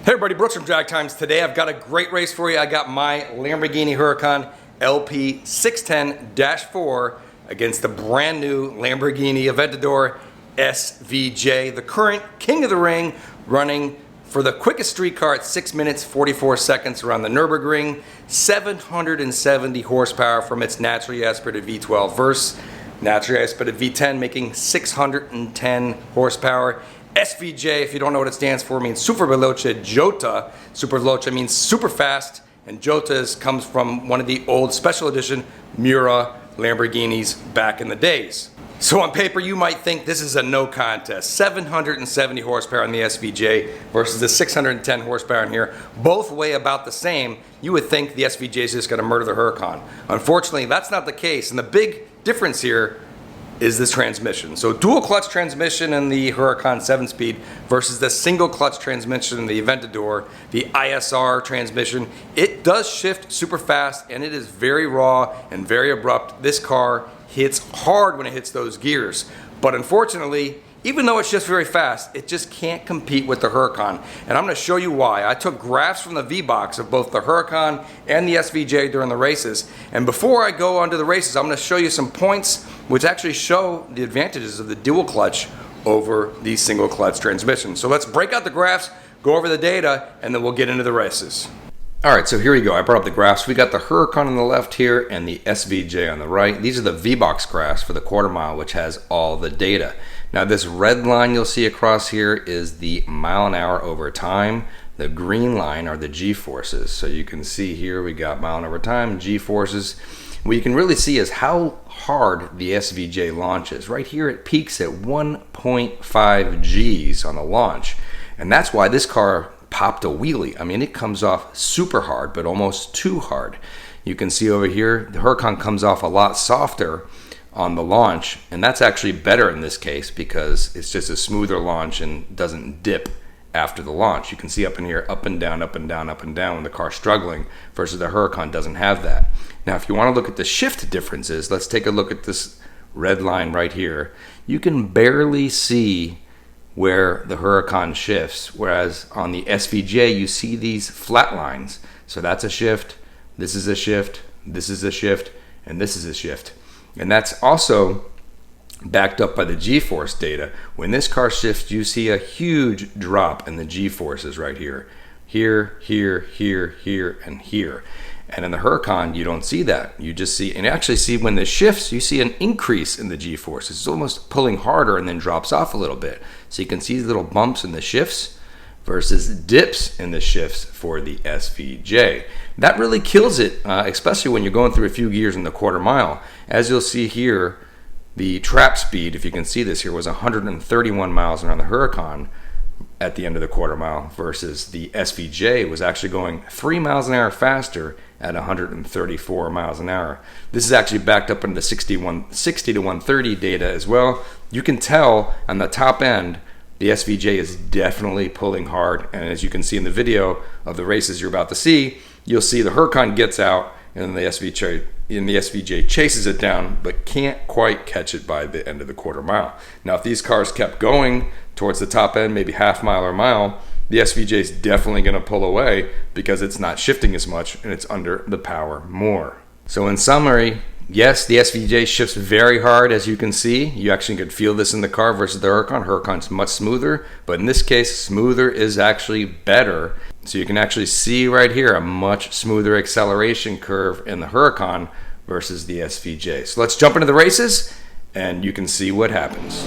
Hey everybody, Brooks from Drag Times. Today I've got a great race for you. I got my Lamborghini Huracan LP610-4 against the brand new Lamborghini Aventador SVJ, the current king of the ring, running for the quickest street car at 6 minutes 44 seconds around the Nurburgring, 770 horsepower from its naturally aspirated V12 versus naturally aspirated V10, making 610 horsepower. SVJ, if you don't know what it stands for, means Super Veloce Jota. Super Veloce means super fast, and Jotas comes from one of the old special edition Mura Lamborghinis back in the days. So on paper, you might think this is a no contest. 770 horsepower on the SVJ versus the 610 horsepower in here. Both weigh about the same. You would think the SVJ is just going to murder the Huracan. Unfortunately, that's not the case, and the big difference here is this transmission. So dual clutch transmission in the Huracan 7-speed versus the single clutch transmission in the Aventador, the ISR transmission. It does shift super fast and it is very raw and very abrupt. This car hits hard when it hits those gears. But unfortunately, even though it shifts very fast, it just can't compete with the Huracan. And I'm going to show you why. I took graphs from the Vbox of both the Huracan and the SVJ during the races. And before I go on to the races, I'm going to show you some points which actually show the advantages of the dual clutch over the single clutch transmission. So let's break out the graphs, go over the data, and then we'll get into the races. Alright, so here we go. I brought up the graphs. We got the Huracan on the left here and the SVJ on the right. These are the Vbox graphs for the quarter mile, which has all the data. Now this red line you'll see across here is the mile an hour over time. The green line are the G-forces. So you can see here we got mile an hour over time, G-forces. What you can really see is how hard the SVJ launches. Right here it peaks at 1.5 Gs on the launch. And that's why this car popped a wheelie. I mean, it comes off super hard, but almost too hard. You can see over here, the Huracan comes off a lot softer on the launch, and that's actually better in this case because it's just a smoother launch and doesn't dip after the launch. You can see up in here, up and down, up and down, up and down when the car's struggling, versus the Huracan doesn't have that. Now, if you want to look at the shift differences, let's take a look at this red line right here. You can barely see where the Huracan shifts, whereas on the SVJ you see these flat lines. So that's a shift, this is a shift, this is a shift, and this is a shift. And that's also backed up by the G-force data. When this car shifts, you see a huge drop in the G-forces right here. Here, here, here, here, and here. And in the Huracan, you don't see that. You just see, and actually see when this shifts, you see an increase in the G-forces. It's almost pulling harder and then drops off a little bit. So you can see these little bumps in the shifts versus dips in the shifts for the SVJ. That really kills it, especially when you're going through a few gears in the quarter mile. As you'll see here, the trap speed, if you can see this here, was 131 miles an hour on the Huracan at the end of the quarter mile versus the SVJ was actually going 3 miles an hour faster at 134 miles an hour. This is actually backed up into 60 to 130 data as well. You can tell on the top end, the SVJ is definitely pulling hard, and as you can see in the video of the races you're about to see, you'll see the Huracan gets out and the SVJ chases it down, but can't quite catch it by the end of the quarter mile. Now, if these cars kept going towards the top end, maybe half mile or mile, the SVJ is definitely going to pull away because it's not shifting as much and it's under the power more. So in summary, Yes, the SVJ shifts very hard, as you can see. You actually could feel this in the car versus the Huracan. Huracan's much smoother, but in this case, smoother is actually better. So you can actually see right here a much smoother acceleration curve in the Huracan versus the SVJ. So let's jump into the races, and you can see what happens.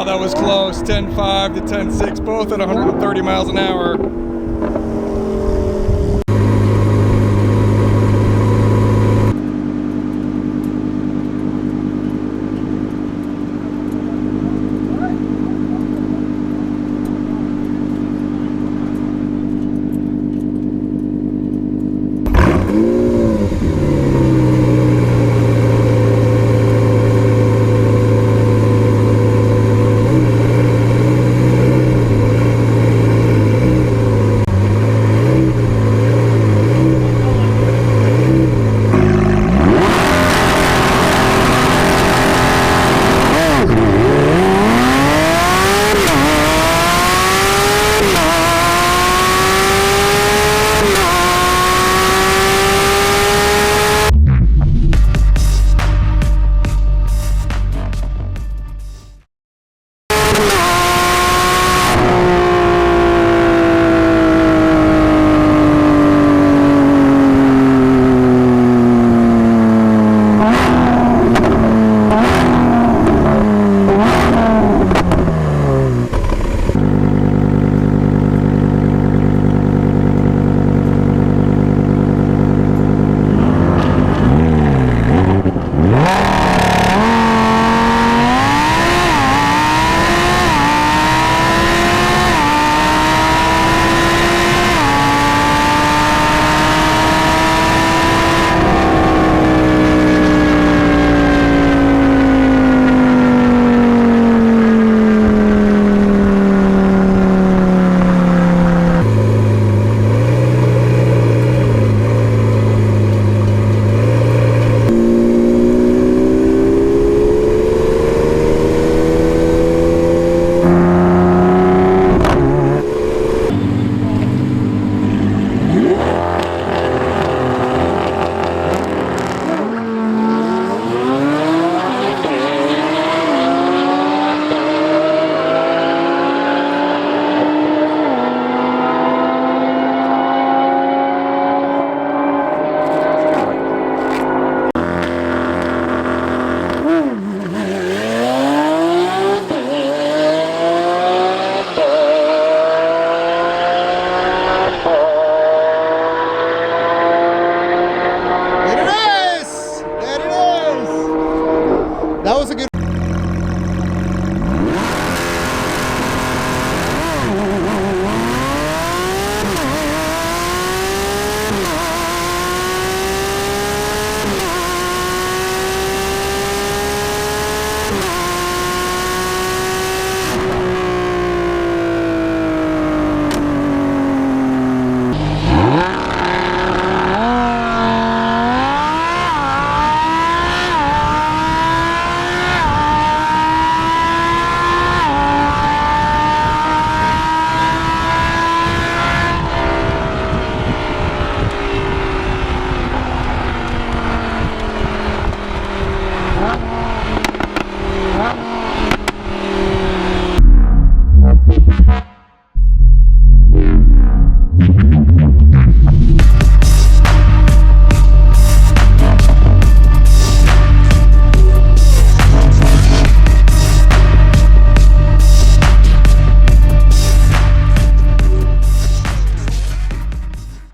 That was close, 10.5 to 10.6, both at 130 miles an hour.